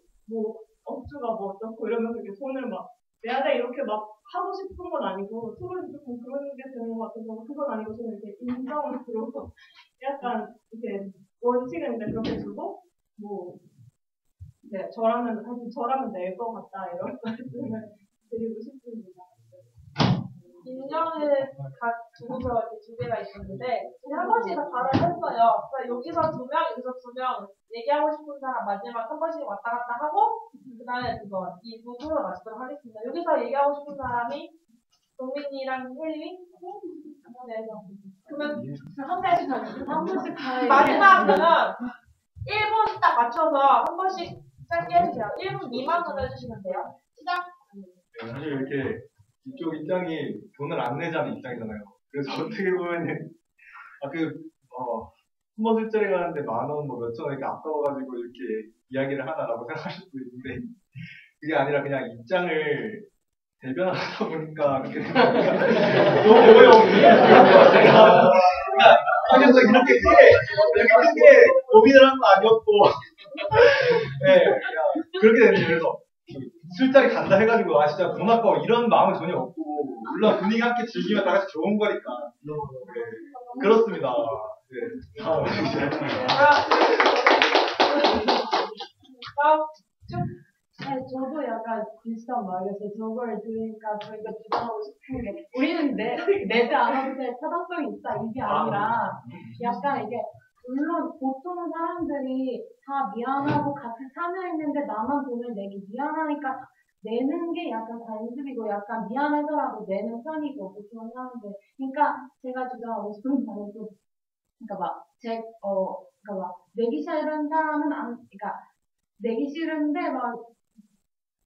억주가 어쩌고 이러면서 이렇게 돈을 막 내야 돼 이렇게 막 하고 싶은 건 아니고 토론이 조금 그런 게 되는 것 같아서 그건 아니고 저는 이렇게 인정으로 약간 이렇게 원칙은 이제 그렇게 두고 네 저라면 낼 것 같다 이런 말씀을 드리고 싶습니다. 인정을 두고서 이렇게 두 개가 있었는데 한 번씩 다 발언을 했어요. 그러니까 여기서 2명, 여기서 2명 얘기하고 싶은 사람 마지막 한 번씩 왔다 갔다 하고 그 다음에 이 부분으로 마치도록 하겠습니다. 여기서 얘기하고 싶은 사람이 동민이랑 혜리 네. 그러면 한 번씩 다 마지막은 1분 딱 맞춰서 한 번씩 짧게 해주세요. 1분 미만으로 해주시면 돼요. 시작! 사실 이렇게 이쪽 입장이 돈을 안 내자는 입장이잖아요. 그래서 어떻게 보면은 한 번 술자리 가는데 10,000원 몇천 원 이렇게 아까워가지고 이렇게 이야기를 하나라고 생각하실 수도 있는데 그게 아니라 그냥 입장을 대변하다 보니까 그렇게 너무 어이없는 제가 하면서 이렇게 크게 고민을 한 거 아니었고 네 그냥 그렇게 됐는데 그래서 술자리 간다 해가지고 진짜 돈 아까워 이런 마음은 전혀 없고 물론 분위기 함께 즐기면 다 같이 좋은 거니까 네, 그렇습니다. 네. 저도 약간 비슷한 말이었어요. 저걸 들으니까 저희가 주장하고 싶은 게 우리는 내지 않아도 될 타당성이 있다 이게 아니라 약간 이게 물론 보통 사람들이 다 미안하고 같이 참여했는데 나만 돈을 내기 미안하니까 내는 게 약간 관습이고 약간 미안해서라도 내는 편이고 보통 사람들 그러니까 제가 주장하고 싶은 말은 좀 그러니까 내기 싫은 사람은 그러니까 내기 싫은데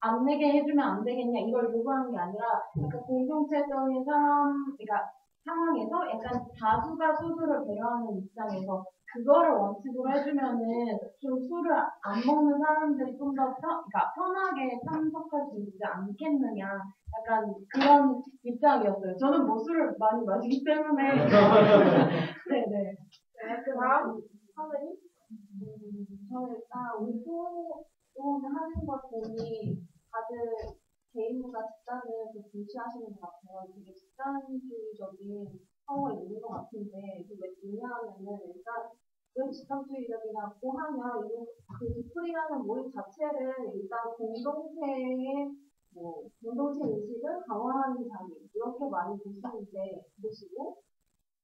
안 내게 해주면 안 되겠냐 이걸 요구하는 게 아니라 약간 공동체적인 그러니까 상황에서 약간 다수가 소수를 배려하는 입장에서 그거를 원칙으로 해주면은 좀 술을 안 먹는 사람들이 좀 더 그러니까 편하게 참석할 수 있지 않겠느냐 약간 그런 입장이었어요. 저는 술을 많이 마시기 때문에 네네. 그 다음 선생님? 저는 일단 우리 토론을 하는 걸 보니 다들 개인보다 집단을 좀 중시하시는 것 같아요. 되게 집단주의적인 성향이 있는 것 같은데 이게 왜 중요하냐면 일단 왜 집단주의적이라고 하면 그 디프리라는 모임 자체를 일단 공동체 의식을 강화하는 자리 이렇게 많이 보시고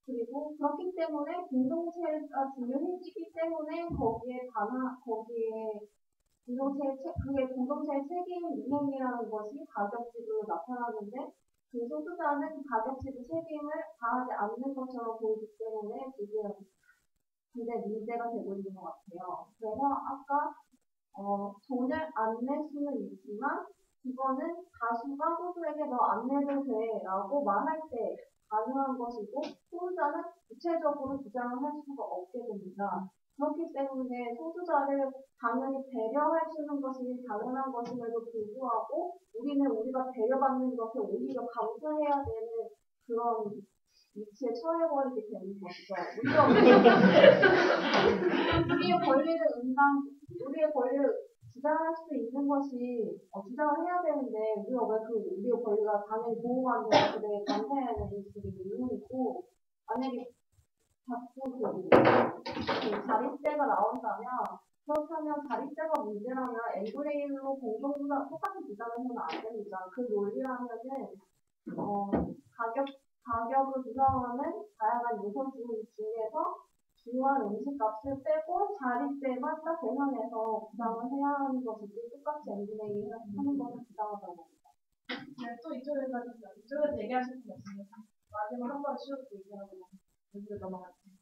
그리고 그렇기 때문에 공동체가 중요해지기 때문에 그게 공동체의 책임 이행이라는 것이 가격지로 나타나는데 그 소수자는 가격지로 책임을 다하지 않는 것처럼 보이기 때문에 지금 굉장히 문제가 되고 있는 것 같아요. 그래서 아까 돈을 안 낼 수는 있지만 이거는 다수가 소수에게 너 안 내도 돼 라고 말할 때 가능한 것이고 소수자는 구체적으로 주장을 할 수가 없게 됩니다. 그렇기 때문에 소수자를 당연히 배려할 수 있는 것이 당연한 것임에도 불구하고 우리는 우리가 배려받는 것을 오히려 감수해야 되는 그런 위치에 처해버리게 되는 것이죠. 우리의 권리를 주장할 수 있는 것이 주장을 해야 되는데 우리가 왜 우리의 권리가 당연히 보호하는 것들에 반대해야 되는 것들이 의문이고 만약에 자꾸 그 자립세가 나온다면 그렇다면 자립세가 문제라면 n분의 1로 공동부담 똑같이 부담을 해서는 안 됩니다. 그 논리라면은 가격을 구성하는 다양한 요소 중에서 중요한 음식값을 빼고 자릿세만 딱 계산해서 부담을 해야 하는 것이지 똑같이 n분의 1 하는 것은 부담하다고 합니다. 네, 또 이쪽에서 얘기하실 분 없으면 마지막 한 번 쉬어도 얘기하고 여기로 넘어갈게요.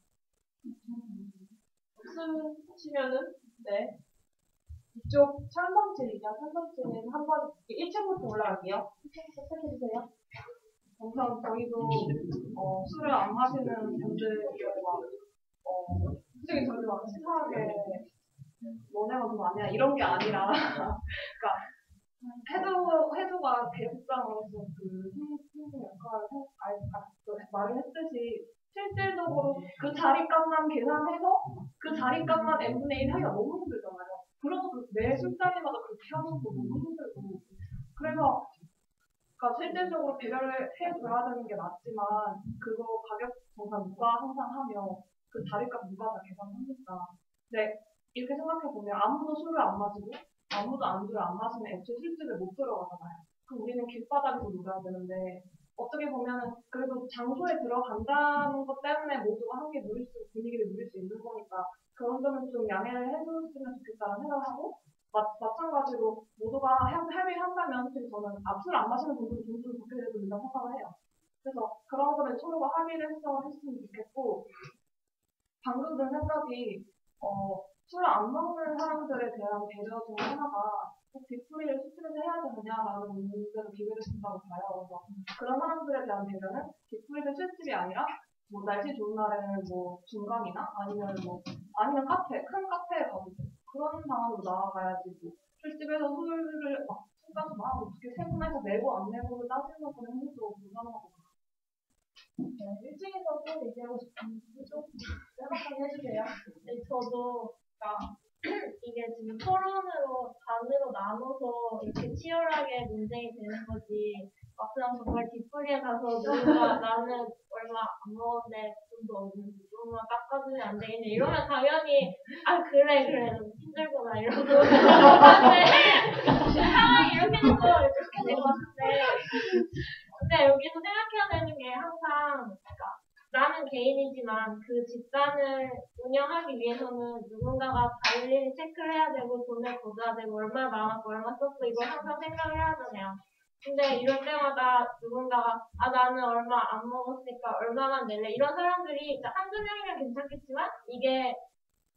없으시면은 네 이쪽 찬성질이죠. 찬성질은 한번 1층부터 올라갈게요. 1층부터 시작해주세요. 우선 저희도 술을 안 마시는 분들이어서 솔직히 저희도 막 치사하게 너네가 돈 아니야 이런 게 아니라 그러니까 해도가 대국장으로서 그 힘든 역할을 말을 했듯이 실질적으로 그 자리값만 계산해서 그 자리값만 n분의 1 하기가 너무 힘들잖아요. 그러고 매 술자리마다 그렇게 하는 것도 너무 힘들고 그래서 그러니까 실질적으로 배려를 해줘야 되는 게 맞지만 그거 가격 정산 누가 항상 하며 그 자리값 누가 다 계산합니까? 근데 이렇게 생각해보면 아무도 술을 안 마시고 아무도 안주를 안 마시면 애초에 술집에 못 들어가잖아요. 그럼 우리는 길바닥에서 놀아야 되는데 어떻게 보면 그래도 장소에 들어간다는 것 때문에 모두가 함께 분위기를 누릴 수 있는 거니까 그런 점은 좀 양해를 해줬으면 좋겠다는 생각을 하고 마찬가지로 모두가 합의를 한다면 솔직히 저는 술 안 마시는 분들은 돈 좀 받게 돼도 된다고 생각을 해요. 그래서 그런 거는 서로가 합의를 해서 했으면 좋겠고 방금 든 생각이 술 안 먹는 사람들에 대한 배려 중 하나가 꼭 뒤풀이를 술집에서 해야 되느냐라는 문제를 기회를 준다고 봐요. 그래서 그런 사람들에 대한 배려는 뒤풀이를 술집이 아니라 뭐 날씨 좋은 날에는 뭐 중강이나 아니면 카페, 큰 카페에 가도 돼. 그런 방안으로 나아가야지 뭐 술집에서 술을 술값을 막 어떻게 세분해서 내고 안 내고를 따지는 거는 힘들고 불가능하고. 네, 1층에서 또 얘기하고 싶은 좀 빼박하게 해주세요. 네, 저도 이게 지금 토론으로 반으로 나눠서 이렇게 치열하게 논쟁이 되는 거지 막상 정말 뒷풀이에 가서 누군가 나는 얼마 안 먹었는데 돈도 없는데 조금만 깎아주면 안 되겠냐 이러면 당연히 그래 힘들구나 이러고 근데 상황이 이렇게 돼서 그렇게 된 것 같은데 근데 여기서 생각해야 되는 게 항상 나는 개인이지만 그 집단을 운영하기 위해서는 누군가가 일일이 체크를 해야 되고 돈을 걷어야 되고 얼마 나왔고 얼마 썼고 이걸 항상 생각을 해야 되네요. 근데 이럴 때마다 누군가가 나는 얼마 안 먹었으니까 얼마만 낼래 이런 사람들이 한두 명이면 괜찮겠지만 이게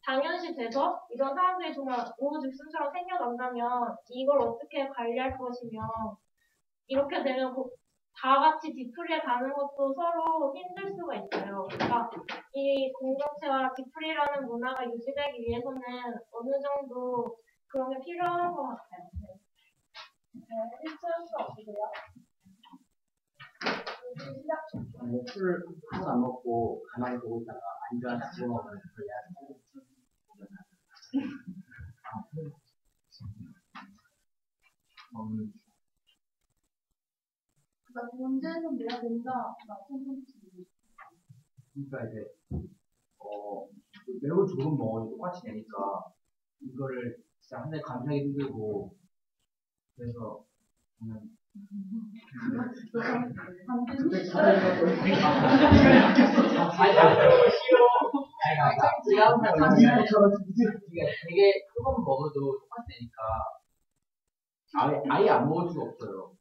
당연시 돼서 이런 사람들이 정말 우후죽순처럼 생겨난다면 이걸 어떻게 관리할 것이며 이렇게 되면 다 같이 뒤풀이에 가는 것도 서로 힘들 수가 있어요. 그러니까 이 공동체와 뒤풀이라는 문화가 유지되기 위해서는 어느 정도 그런 게 필요한 것 같아요. 네, 1층 없으세요? 시작. 술 한 번 안 먹고 가만히 보고 있다가 안주 하나 집어 먹으면 그걸 문제는 내야 된다. 그러니까 이제 매우 좋은 멍어리 똑같이 내니까 이거를 진짜 한 달 감당하기 힘들고 그래서 저는 되게 조금 먹어도 똑같이 되니까 아예 안 먹을 수가 없어요.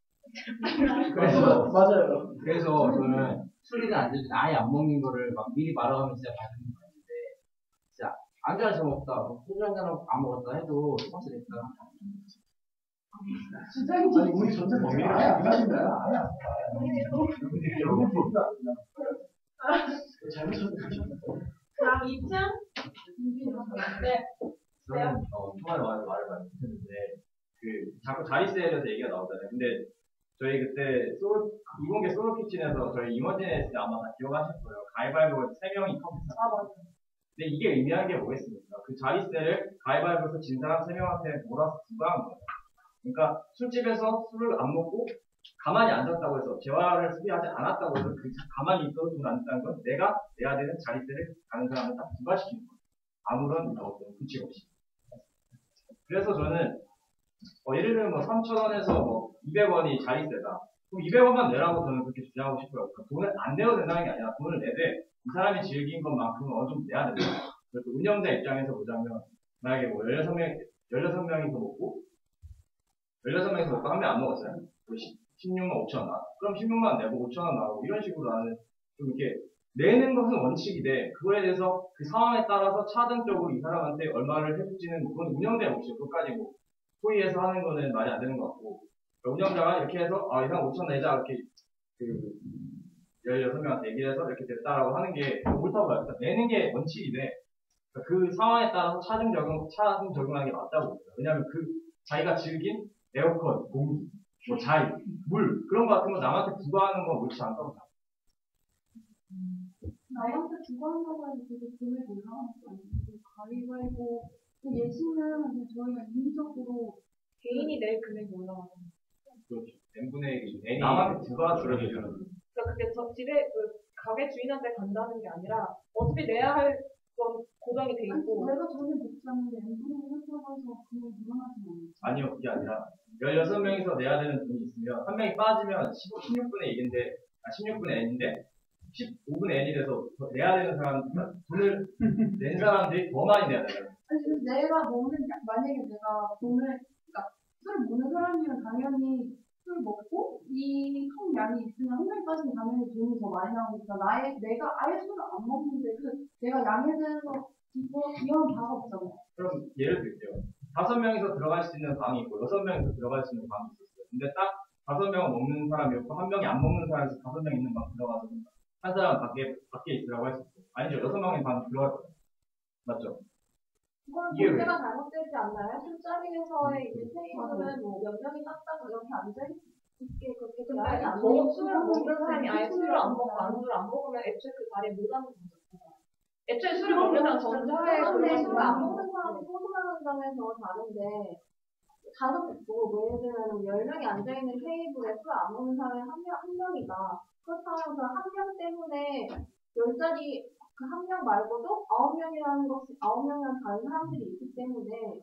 그래서 맞아요. 그래서 저는 술이든 안주든 아예 안 먹는 거를 막 미리 말하면 진짜 맛있는 거 같은데 진짜 안주 하나 먹다 소주 한 잔 안 먹었다 해도 똑같이 되니까. 진짜 우리 전체 범위가 아예 안 가신다요? 아예 안 가요. 잘못하셨네. 다음 2층? 네. 저는 초반에 말을 못했는데 자꾸 자릿세에 대해서 얘기가 나오잖아요. 근데 저희 그때 이공계 솔로 키친에서 저희 이머진에 있을 때 아마 다 기억하실 거예요. 가위바위보 3명이 컴퓨터. 맞아요. 근데 이게 의미하는 게 뭐겠습니까? 그 자릿세를 가위바위보에서 진 사람 3명한테 몰아서 부과한 거예요. 그러니까 술집에서 술을 안 먹고 가만히 앉았다고 해서 재화를 수비하지 않았다고 해서 그 가만히 있어도 돈 안 냈다는 건 내가 내야 되는 자릿세를 다른 사람한테 다 부과시키는 거예요. 아무런 어떤 규칙 없이. 그래서 저는 예를 들면 뭐 3,000원에서 뭐 200원이 자릿세다. 그럼 200원만 내라고 저는 그렇게 주장하고 싶어요. 그러니까 돈을 안 내도 된다는 게 아니라 돈을 내되 이 사람이 즐긴 것만큼은 어느 정도 내야 된다. 그래서 운영자 입장에서 보자면 만약에 뭐 16명이서 먹고 16명이서 먹고 한 명 안 먹었어요. 16만 5천 원. 그럼 16만 내고 5천 원 나오고 이런 식으로 나는 좀 이렇게 내는 것은 원칙인데 그거에 대해서 그 상황에 따라서 차등적으로 이 사람한테 얼마를 해줄지는 그건 운영자의 몫이죠. 그것까지 뭐 소위해서 하는 거는 말이 안 되는 것 같고 운영자가 이렇게 해서 이 사람 5천 내자 이렇게 그 16명한테 얘기를 해서 이렇게 됐다라고 하는 게 옳다고 봐요. 그러니까 내는 게 원칙인데 그 상황에 따라서 차등 적용하는 게 맞다고 봅니다. 왜냐하면 그 자기가 즐긴 에어컨, 공기, 뭐 자유, 물 그런 거 같은 거 남한테 부과하는 건 옳지 않다고 생각합니다. 나한테 주고한다고 해서 되게 금액 올라가는 거 아니고 가위바위보 예시는 저희가 인위적으로 개인이 낼 금액이 올라가는 거예요. 그렇죠. n분의 1이 남한테 부과하는 그러니까 그게 저 집에 그 가게 주인한테 간다는 게 아니라 어차피 내야 할 건 고정이 돼 있고. 내가 전에 묻자는데 n분의 1 했다고 해서 그냥 늘어나진 않아요. 아니요, 그게 아니라 16명이서 내야 되는 돈이 있으면 한 명이 빠지면 16분의 1인데 16분의 n인데 15분의 n이 돼서 더 내야 되는 사람 돈을 낸 사람들이 더 많이 내야 되잖아요. 아니 근데 내가 먹는 만약에 내가 돈을 그러니까 술을 먹는 사람이면 당연히 술 먹고 이 통 양이 있으면 한 명이 빠지면 당연히 돈이 더 많이 나오니까 내가 아예 술을 안 먹는데 내가 양에 대해서 이런 바가 없잖아요. 그럼 예를 들게요. 5명이서 들어갈 수 있는 방이 있고 6명이서 들어갈 수 있는 방이 있었어요. 근데 딱 5명은 먹는 사람이었고 한 명이 안 먹는 사람에서 5명 있는 방 들어가서 한 사람 밖에 있으라고 할 수 있어요. 아니죠. 6명이 방 들어갈 거예요. 맞죠? 그건 이게 왜? 전제가 잘못되지 않나요? 술자리에서의 이제 테이블은 뭐 몇 명이 딱딱 이렇게 앉아있게 그렇게 근데 안 더 술을 먹는 사람이 아예 술을 안 먹고 안주를 안 먹으면 애초에 그 자리에 못 앉는 거죠. 애초에 술을 먹는 사람 전자에 그런데 술을 안 들어가서 먹는 사람이 소주하는 점에서 다른데 예를 들면 10명이 앉아있는 테이블에 술 안 먹는 사람이 한 명이다. 그렇다면 그 한 명 때문에 10자리 그 한 명 말고도 9명이라는 것이 9명이라는 다른 사람들이 있기 때문에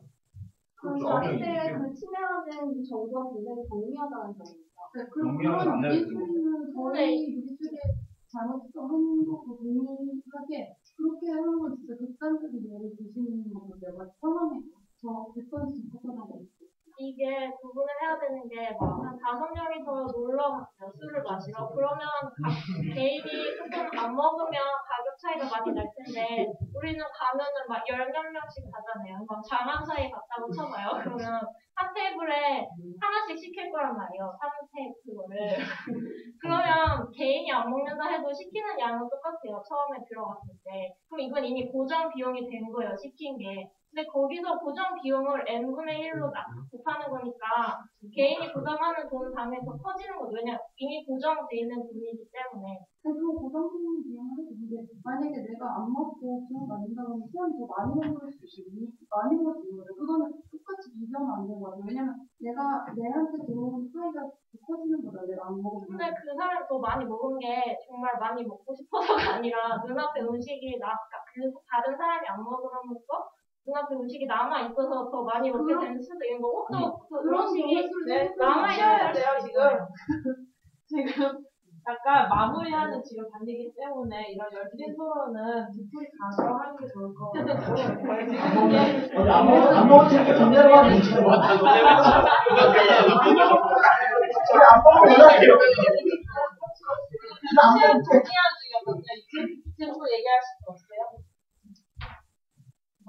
그 그렇죠. 자릿세에 그 침해하는 그 정도가 굉장히 경미하다는 점입니다. 경미하면 안 되는 우리술은 저희 우리술에 잘못해서 하는 것도 동일하게 그렇게 하는 건 진짜 극단적인 예를 드시는 거고 내가 상황에 저 100번씩 접근하고 있어요. 이게 구분을 해야 되는 게 막 한 5명이서 놀러 갔어요. 술을 마시러. 그러면 개인이 조금 안 먹으면 가격 차이가 많이 날 텐데 우리는 가면은 막 10몇 명씩 가잖아요. 막 장항사에 갔다고 쳐봐요. 그러면 한 테이블에 하나씩 시킬 거란 말이에요. 3테이블 그거를. 그러면 개인이 안 먹는다 해도 시키는 양은 똑같아요. 처음에 들어갔을 때. 그럼 이건 이미 고정 비용이 된 거예요. 시킨 게. 근데 거기서 고정 비용을 n분의 1로 곱하는 거니까 개인이 부담하는 돈 당연히 더 커지는 거죠. 왜냐면 이미 고정돼 있는 돈이기 때문에. 그리고 고정적인 비용을 해도 근데 만약에 내가 안 먹고 비용 받는다고 하면 사람이 더 많이 먹을 수 있는 많이 먹을 수 있는 거죠. 그거는 똑같이 비교하면 안 되는 거죠. 왜냐면 내한테 들어오는 차이가 더 커지는 거죠. 내가 안 먹으면. 근데 그 사람이 더 많이 먹은 게 정말 많이 먹고 싶어서가 아니라 눈앞에 음식이 그 다른 사람이 안 먹으면서 눈앞에 음식이 남아있어서 더 많이 먹게 되는 수도 있는 거고 또 그 음식이 남아있어야 돼요 지금. 지금 약간 마무리하는 지금 단계이기 때문에 이런 열띤 토론은 뒤풀이 가서 하는 게 좋을 것 같아요. 안 먹었으니까 전대로 하면 되지. 저희 안 먹으면 되나요? 사실 동의한 중이었거든요. 이 친구 얘기할 수 없어요?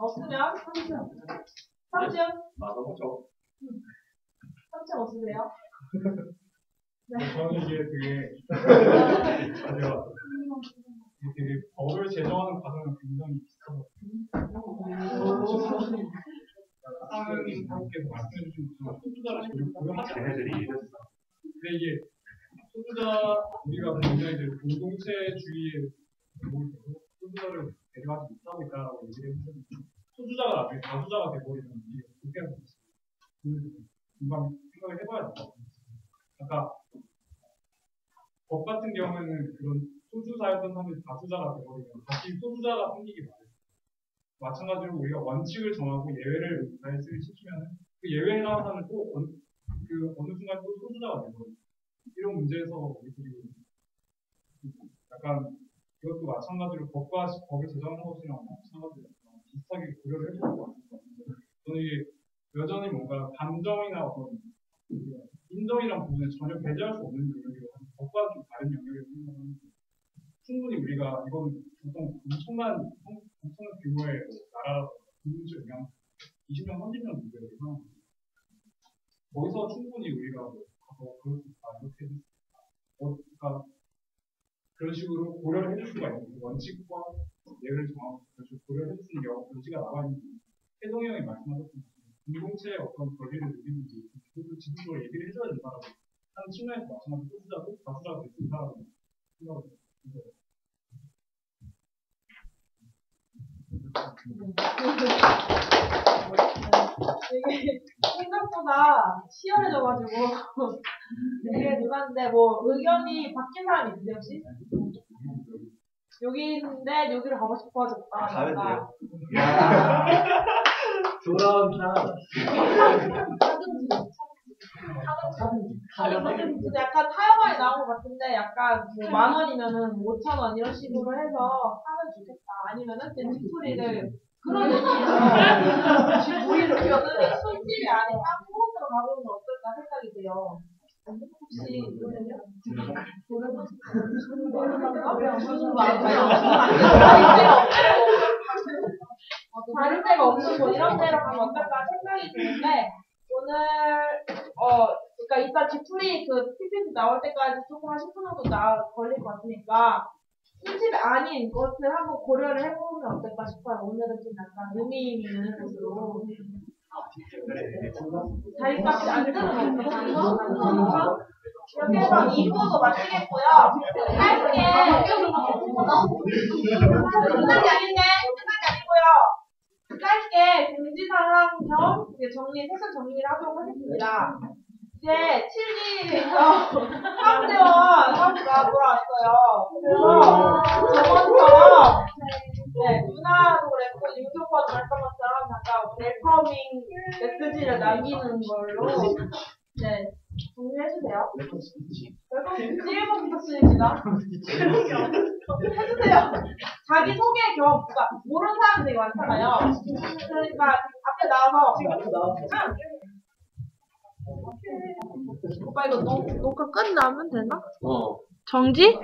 없으면 3층? 맞아보죠. 3층 없으세요? 저는 이게 되게 법을 제정하는 과정은 굉장히 비슷하거든요. 사장님께서 말씀해 주신 것처럼 소주자를 고용하지 걔네들이 않아요. 이랬어. 근데 이게 소주자 우리가 굉장히 이제 공동체주의에 소주자를 배려하지 못하고 있다라고 얘기를 해주셨는데 소수자가 나중에 다수자가 돼버리면 이게 어떻게 하는 거지? 금방 생각을 해봐야 될 것 같아요. 아까 법 같은 경우에는 그런 소수자였던 사람들이 다수자가 돼버리면 다시 소수자가 생기기 마련. 마찬가지로 우리가 원칙을 정하고 예외를 발생을 시키면 그 예외에 나온 사람은 또 어느 순간 또 소수자가 되거든요. 이런 문제에서 우리들이 약간 이것도 마찬가지로 법을 제정하는 것이랑 마찬가지로 비슷하게 고려를 해볼 것 같은데 저는 이게 여전히 뭔가 감정이나 어떤 인정이란 부분에 전혀 배제할 수 없는 영역이고 법과 좀 다른 영역이라고 생각하는데 충분히 우리가 이건 보통 엄청난 규모의 나라라서 국민적 영향 20년, 30년 문제를 생각합니다. 거기서 충분히 우리가 가서 그럴 수 있다 이렇게 그러니까 그런 식으로 고려를 해줄 수가 있는 원칙과 예를 정하고 그런 식으로 고려를 해줄 수 있는 여지가 나와 있는 해동이 형이 말씀하셨던 것처럼 공동체의 어떤 권리를 누리는지 그것도 지속적으로 얘기를 해줘야 된다라고 하는 측면에서 마찬가지로 소수자고 다수자가 될 수 있다라고 생각을 합니다. 이게 생각보다 치열해져가지고 되게 누나인데 뭐 의견이 바뀐 사람이 있으세요 혹시? 여기 있는데 여기를 가고 싶어졌다. 가면 돼요. 돌아온 사람. 근데 약간 타협안이 나온 것 같은데 약간 뭐 10,000원이면은 5,000원 이런 식으로 해서 하면 좋겠다. 아니면은 뒷풀이를 그런 느낌으로 뒷풀이로는 술집이 아닌 딴 곳으로 가보면 어떨까 생각이 돼요. 혹시 다른 데가 없는 곳 이런 데로 가면 어떨까 생각이 드는데 오늘 그러니까 이따 뒤풀이 그 PPT 나올 때까지 조금 한 10분 정도 걸릴 것 같으니까 술집이 아닌 것을 한번 고려를 해보면 어떨까 싶어요. 오늘은 좀 약간 의미 있는 곳으로 자리값이 안 드는 거 이렇게 해서 2부도 마치겠고요. 짧게 끝난 게 아니고요. 짧게 공지사항 겸 세션 정리를 하도록 하겠습니다. 이제 7기에서 사업대원 사업가 돌아왔어요. 그래서 저번처럼 누나도 그랬고 윤교과도 그랬던 것처럼 잠깐 웰커밍 메시지를 남기는 걸로 정리해주세요. 웰컴 스피치 1번 부탁드립니다. 해주세요. 자기 소개 겸, 그러니까 모르는 사람이 되게 많잖아요. 그러니까 앞에 나와서 오빠 이거 녹화 끝나면 되나? 정지?